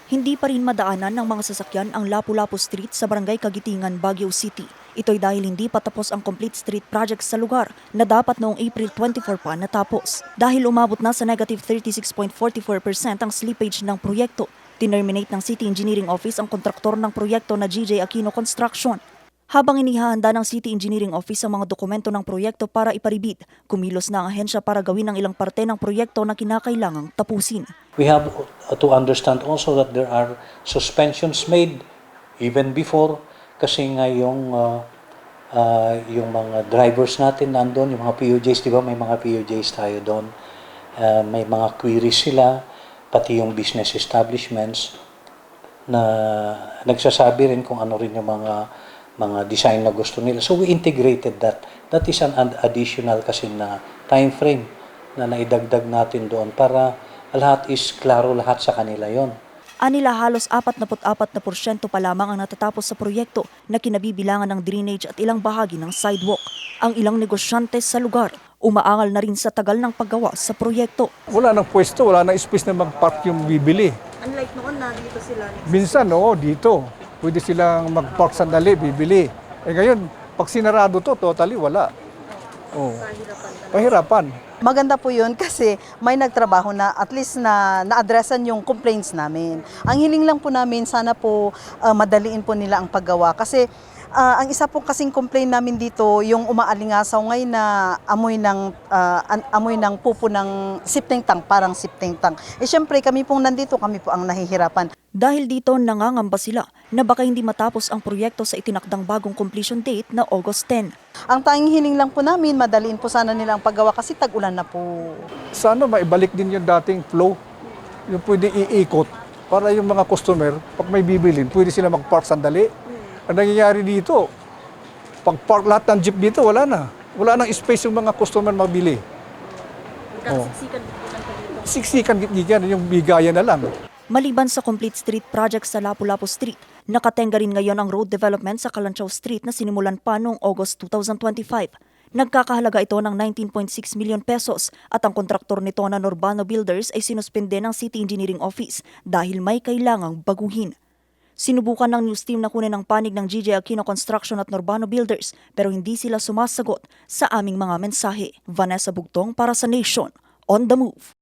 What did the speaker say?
Hindi pa rin madaanan ng mga sasakyan ang Lapu-Lapu Street sa Barangay Kagitingan, Baguio City. Ito'y dahil hindi pa tapos ang complete street project sa lugar na dapat noong April 24 pa natapos. Dahil umabot na sa negative 36.44% ang slippage ng proyekto, tinerminate ng City Engineering Office ang kontraktor ng proyekto na GJ Aquino Construction. Habang inihahanda ng City Engineering Office ang mga dokumento ng proyekto para iparibid, kumilos na ang ahensya para gawin ang ilang parte ng proyekto na kinakailangang tapusin. We have to understand also that there are suspensions made even before kasi nga yung mga drivers natin nandun, yung mga PUJs, di ba may mga PUJs tayo doon, may mga queries sila, pati yung business establishments na nagsasabi rin kung ano rin yung mga design na gusto nila. So we integrated that. That is an additional kasi na time frame na naidagdag natin doon para lahat is klaro lahat sa kanila yon. Anila halos 44% pa lamang ang natatapos sa proyekto na kinabibilangan ng drainage at ilang bahagi ng sidewalk. Ang ilang negosyante sa lugar umaangal na rin sa tagal ng paggawa sa proyekto. Wala nang pwesto, wala nang space na mag-park yung bibili. Unlike noon na dito sila. Minsan, dito. Pwede silang mag-park sandali, bibili. Ngayon, pag sinarado to, totally wala. Pahirapan. Maganda po yun kasi may nagtrabaho na at least na-addressan yung complaints namin. Ang hiling lang po namin, sana po madaliin po nila ang paggawa. Kasi ang isa po kasing complaint namin dito, yung umaalingasaw ngayon na amoy ng pupo ng septic tank, parang septic tank. Siyempre kami pong nandito, kami po ang nahihirapan. Dahil dito nangangamba sila na baka hindi matapos ang proyekto sa itinakdang bagong completion date na August 10. Ang tanging hiling lang po namin, madaliin po sana nila ang paggawa kasi tag-ulan na po. Sana maibalik din yung dating flow. Yung pwede iikot para yung mga customer, pag may bibilin, pwede sila mag-park sandali. Ang nangyayari dito, pag-park lahat ng jeep dito, wala na. Wala nang space yung mga customer mabili. Siksikan gitgigan, yung bigayan na lang. Maliban sa complete street project sa Lapu-Lapu Street, nakatenga rin ngayon ang road development sa Kalanchaw Street na sinimulan pa noong August 2025. Nagkakahalaga ito ng 19.6 million pesos at ang kontraktor nito na Nurbano Builders ay sinuspende ng City Engineering Office dahil may kailangang baguhin. Sinubukan ng news team na kunin ang panig ng GJ Aquino Construction at Nurbano Builders pero hindi sila sumasagot sa aming mga mensahe. Vanessa Bugtong para sa Nation, On the Move.